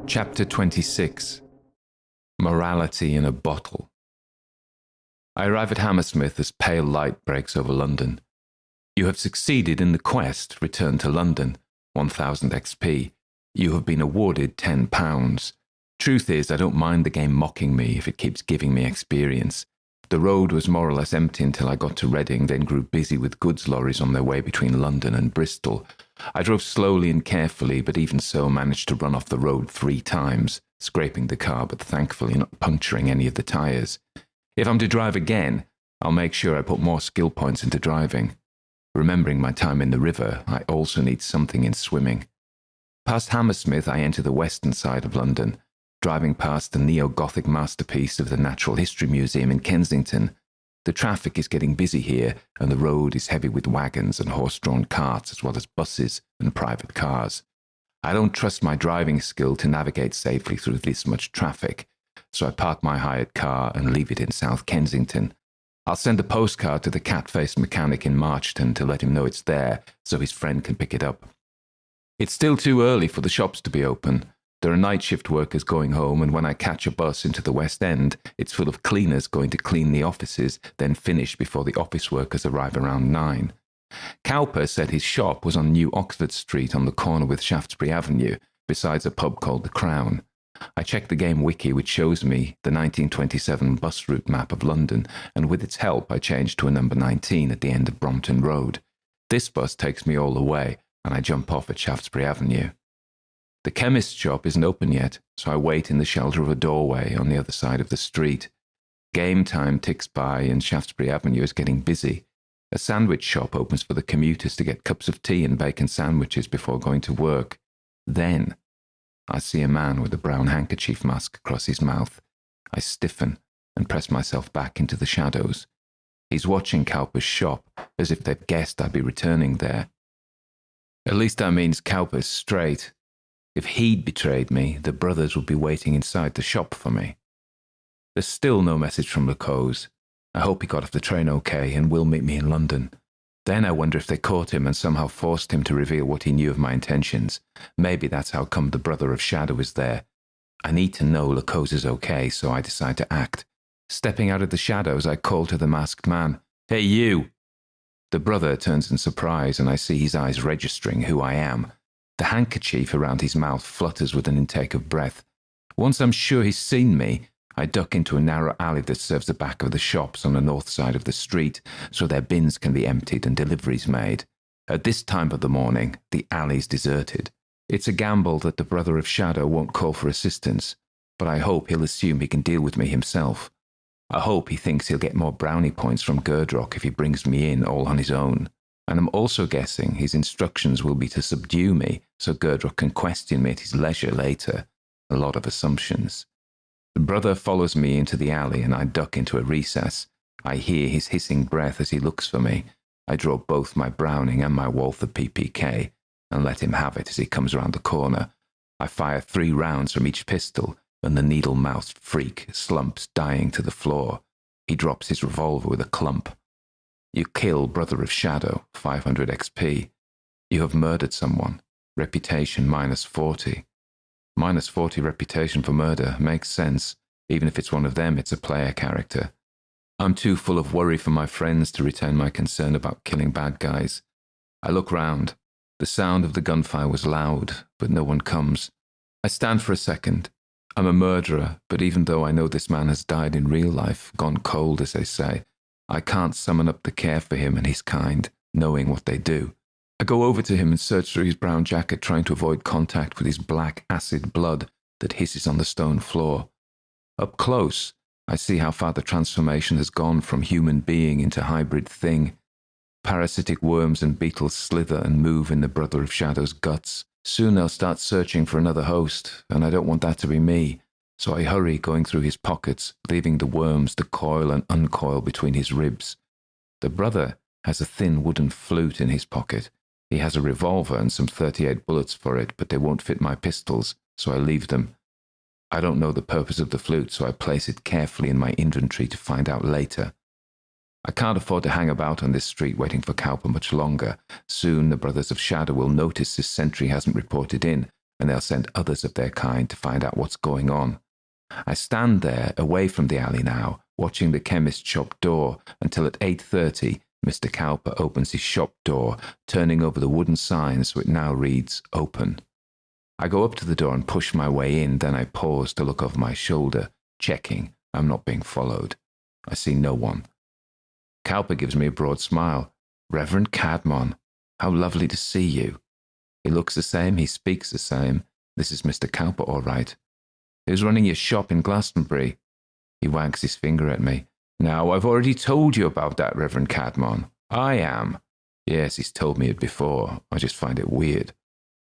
Chapter 26. Morality in a Bottle. I arrive at Hammersmith as pale light breaks over London. You have succeeded in the quest, return to London, 1000 XP. You have been awarded £10. Truth is, I don't mind the game mocking me if it keeps giving me experience. The road was more or less empty until I got to Reading, then grew busy with goods lorries on their way between London and Bristol. I drove slowly and carefully, but even so managed to run off the road 3 times, scraping the car but thankfully not puncturing any of the tyres. If I'm to drive again, I'll make sure I put more skill points into driving. Remembering my time in the river, I also need something in swimming. Past Hammersmith, I enter the western side of London, driving past the neo-Gothic masterpiece of the Natural History Museum in Kensington. The traffic is getting busy here, and the road is heavy with wagons and horse-drawn carts, as well as buses and private cars. I don't trust my driving skill to navigate safely through this much traffic, so I park my hired car and leave it in South Kensington. I'll send a postcard to the cat-faced mechanic in Marchton to let him know it's there, so his friend can pick it up. It's still too early for the shops to be open. There are night shift workers going home, and when I catch a bus into the West End, it's full of cleaners going to clean the offices, then finish before the office workers arrive around 9. Cowper said his shop was on New Oxford Street on the corner with Shaftesbury Avenue, besides a pub called The Crown. I checked the game wiki, which shows me the 1927 bus route map of London, and with its help I changed to a number 19 at the end of Brompton Road. This bus takes me all the way, and I jump off at Shaftesbury Avenue. The chemist's shop isn't open yet, so I wait in the shelter of a doorway on the other side of the street. Game time ticks by and Shaftesbury Avenue is getting busy. A sandwich shop opens for the commuters to get cups of tea and bacon sandwiches before going to work. Then I see a man with a brown handkerchief mask across his mouth. I stiffen and press myself back into the shadows. He's watching Cowper's shop, as if they've guessed I'd be returning there. At least that means Cowper's straight. If he'd betrayed me, the brothers would be waiting inside the shop for me. There's still no message from Lecoz. I hope he got off the train okay and will meet me in London. Then I wonder if they caught him and somehow forced him to reveal what he knew of my intentions. Maybe that's how come the brother of Shadow is there. I need to know Lecoz is okay, so I decide to act. Stepping out of the shadows, I call to the masked man, "Hey, you!" The brother turns in surprise, and I see his eyes registering who I am. The handkerchief around his mouth flutters with an intake of breath. Once I'm sure he's seen me, I duck into a narrow alley that serves the back of the shops on the north side of the street, so their bins can be emptied and deliveries made. At this time of the morning, the alley's deserted. It's a gamble that the brother of Shadow won't call for assistance, but I hope he'll assume he can deal with me himself. I hope he thinks he'll get more brownie points from Gerdrock if he brings me in all on his own. And I'm also guessing his instructions will be to subdue me so Gerdrock can question me at his leisure later. A lot of assumptions. The brother follows me into the alley and I duck into a recess. I hear his hissing breath as he looks for me. I draw both my Browning and my Walther PPK and let him have it as he comes around the corner. I fire 3 rounds from each pistol and the needle-mouthed freak slumps dying to the floor. He drops his revolver with a clump. You kill Brother of Shadow, 500 XP. You have murdered someone. Reputation -40. -40 reputation for murder makes sense. Even if it's one of them, it's a player character. I'm too full of worry for my friends to retain my concern about killing bad guys. I look round. The sound of the gunfire was loud, but no one comes. I stand for a second. I'm a murderer, but even though I know this man has died in real life, gone cold as they say, I can't summon up the care for him and his kind, knowing what they do. I go over to him and search through his brown jacket, trying to avoid contact with his black acid blood that hisses on the stone floor. Up close, I see how far the transformation has gone from human being into hybrid thing. Parasitic worms and beetles slither and move in the Brother of Shadow's guts. Soon they'll start searching for another host, and I don't want that to be me. So I hurry, going through his pockets, leaving the worms to coil and uncoil between his ribs. The brother has a thin wooden flute in his pocket. He has a revolver and some 38 bullets for it, but they won't fit my pistols, so I leave them. I don't know the purpose of the flute, so I place it carefully in my inventory to find out later. I can't afford to hang about on this street waiting for Cowper much longer. Soon the Brothers of Shadow will notice this sentry hasn't reported in, and they'll send others of their kind to find out what's going on. I stand there, away from the alley now, watching the chemist shop door until at 8:30 Mr. Cowper opens his shop door, turning over the wooden sign so it now reads open. I go up to the door and push my way in, then I pause to look over my shoulder, checking I'm not being followed. I see no one. Cowper gives me a broad smile. Reverend Cadmon, how lovely to see you. He looks the same, he speaks the same. This is Mr. Cowper, all right. Who's running your shop in Glastonbury? He wags his finger at me. Now, I've already told you about that, Reverend Cadmon. I am. Yes, he's told me it before. I just find it weird.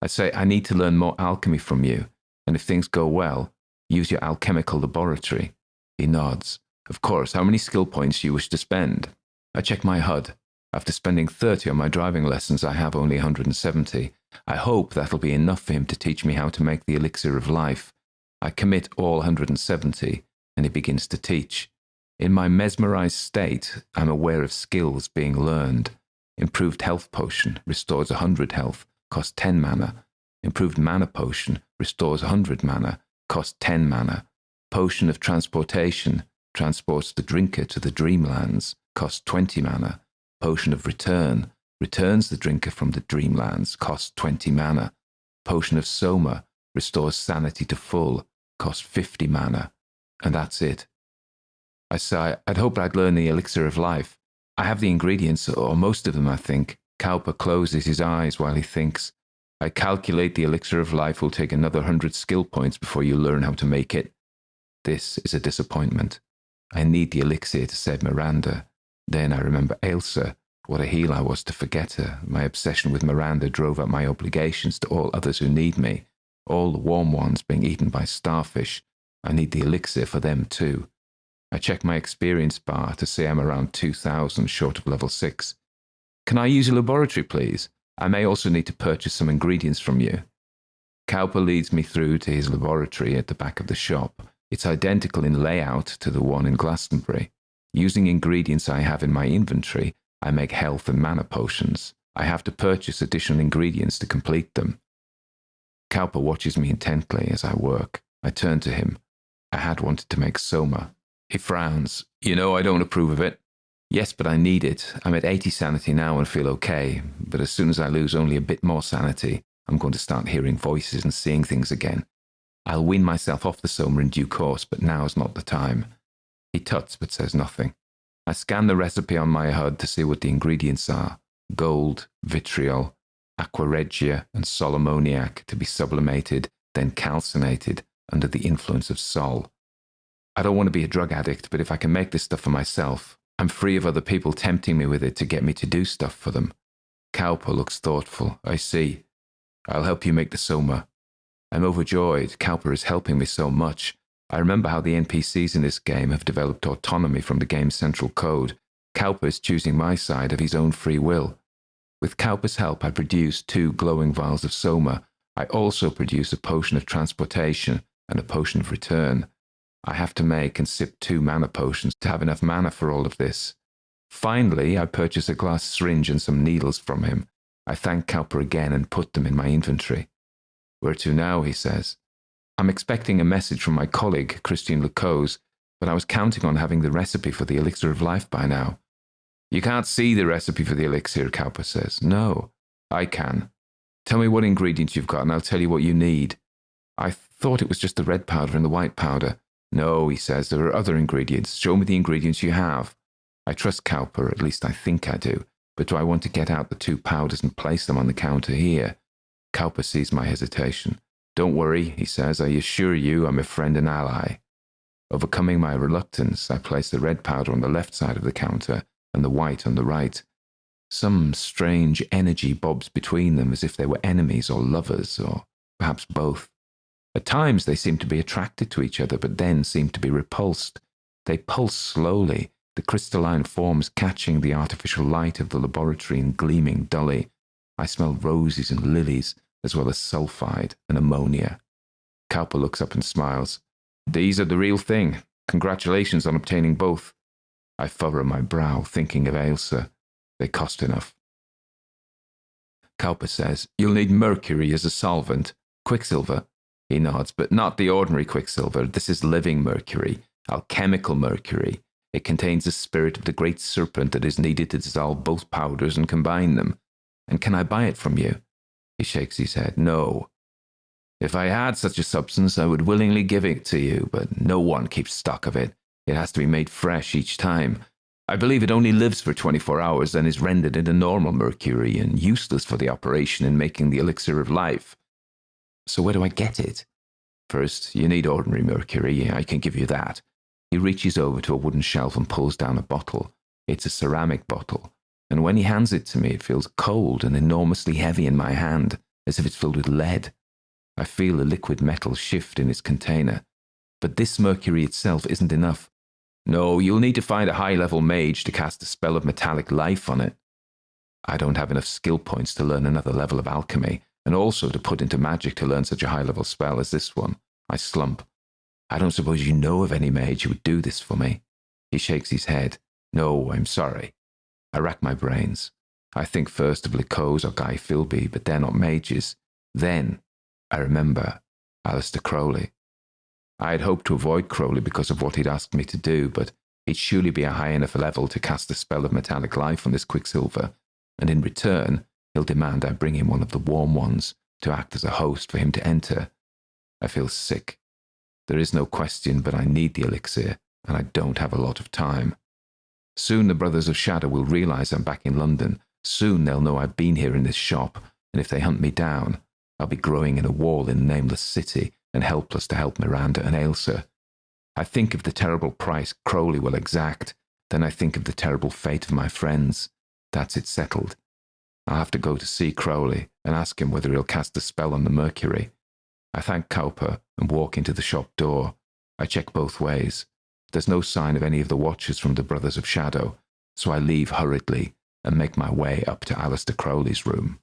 I say, I need to learn more alchemy from you, and if things go well, use your alchemical laboratory. He nods. Of course, how many skill points do you wish to spend? I check my HUD. After spending 30 on my driving lessons, I have only 170. I hope that'll be enough for him to teach me how to make the elixir of life. I commit all 170, and he begins to teach. In my mesmerized state, I'm aware of skills being learned. Improved health potion restores 100 health, costs 10 mana. Improved mana potion restores 100 mana, costs 10 mana. Potion of transportation transports the drinker to the dreamlands, costs 20 mana. Potion of return returns the drinker from the dreamlands, costs 20 mana. Potion of soma restores sanity to full, costs 50 mana. And that's it. I sigh. I'd hoped I'd learn the elixir of life. I have the ingredients, or most of them, I think. Cowper closes his eyes while he thinks. I calculate the elixir of life will take another 100 skill points before you learn how to make it. This is a disappointment. I need the elixir to save Miranda. Then I remember Ailsa. What a heel I was to forget her. My obsession with Miranda drove up my obligations to all others who need me. All the warm ones being eaten by starfish. I need the elixir for them too. I check my experience bar to say I'm around 2,000 short of level 6. Can I use your laboratory, please? I may also need to purchase some ingredients from you. Cowper leads me through to his laboratory at the back of the shop. It's identical in layout to the one in Glastonbury. Using ingredients I have in my inventory, I make health and mana potions. I have to purchase additional ingredients to complete them. Cowper watches me intently as I work. I turn to him. I had wanted to make soma. He frowns. You know I don't approve of it. Yes, but I need it. I'm at 80 sanity now and feel okay, but as soon as I lose only a bit more sanity, I'm going to start hearing voices and seeing things again. I'll wean myself off the soma in due course, but now's not the time. He tuts but says nothing. I scan the recipe on my HUD to see what the ingredients are. Gold, vitriol, aqua regia, and sol ammoniac to be sublimated, then calcinated under the influence of sol. I don't want to be a drug addict, but if I can make this stuff for myself, I'm free of other people tempting me with it to get me to do stuff for them. Cowper looks thoughtful. I see. I'll help you make the soma. I'm overjoyed. Cowper is helping me so much. I remember how the NPCs in this game have developed autonomy from the game's central code. Cowper is choosing my side of his own free will. With Cowper's help, I produce 2 glowing vials of soma. I also produce a potion of transportation and a potion of return. I have to make and sip 2 mana potions to have enough mana for all of this. Finally, I purchase a glass syringe and some needles from him. I thank Cowper again and put them in my inventory. Where to now, he says. I'm expecting a message from my colleague, Christian Lecoz, but I was counting on having the recipe for the elixir of life by now. You can't see the recipe for the elixir, Cowper says. No, I can. Tell me what ingredients you've got and I'll tell you what you need. I thought it was just the red powder and the white powder. No, he says, there are other ingredients. Show me the ingredients you have. I trust Cowper, at least I think I do, but do I want to get out the 2 powders and place them on the counter here? Cowper sees my hesitation. Don't worry, he says, I assure you I'm a friend and ally. Overcoming my reluctance, I place the red powder on the left side of the counter and the white on the right. Some strange energy bobs between them as if they were enemies or lovers, or perhaps both. At times they seem to be attracted to each other, but then seem to be repulsed. They pulse slowly, the crystalline forms catching the artificial light of the laboratory and gleaming dully. I smell roses and lilies, as well as sulfide and ammonia. Cowper looks up and smiles. These are the real thing. Congratulations on obtaining both. I furrow my brow, thinking of Ailsa. They cost enough. Cowper says, "You'll need mercury as a solvent. Quicksilver?" He nods, "but not the ordinary quicksilver. This is living mercury, alchemical mercury. It contains the spirit of the great serpent that is needed to dissolve both powders and combine them. And can I buy it from you?" He shakes his head. "No. If I had such a substance, I would willingly give it to you, but no one keeps stock of it. It has to be made fresh each time. I believe it only lives for 24 hours, then is rendered into normal mercury and useless for the operation in making the elixir of life. So where do I get it? First, you need ordinary mercury. I can give you that." He reaches over to a wooden shelf and pulls down a bottle. It's a ceramic bottle, and when he hands it to me, it feels cold and enormously heavy in my hand, as if it's filled with lead. I feel the liquid metal shift in its container. But this mercury itself isn't enough. No, you'll need to find a high-level mage to cast a spell of metallic life on it. I don't have enough skill points to learn another level of alchemy, and also to put into magic to learn such a high-level spell as this one. I slump. "I don't suppose you know of any mage who would do this for me?" He shakes his head. "No, I'm sorry." I rack my brains. I think first of Lycos or Guy Philby, but they're not mages. Then I remember Aleister Crowley. I had hoped to avoid Crowley because of what he'd asked me to do, but he'd surely be a high enough level to cast a spell of metallic life on this quicksilver, and in return, he'll demand I bring him one of the warm ones to act as a host for him to enter. I feel sick. There is no question, but I need the elixir, and I don't have a lot of time. Soon the Brothers of Shadow will realize I'm back in London. Soon they'll know I've been here in this shop, and if they hunt me down, I'll be growing in a wall in the nameless city and helpless to help Miranda and Ailsa. I think of the terrible price Crowley will exact, then I think of the terrible fate of my friends. That's it settled. I'll have to go to see Crowley and ask him whether he'll cast a spell on the mercury. I thank Cowper and walk into the shop door. I check both ways. There's no sign of any of the watchers from the Brothers of Shadow, so I leave hurriedly and make my way up to Aleister Crowley's room.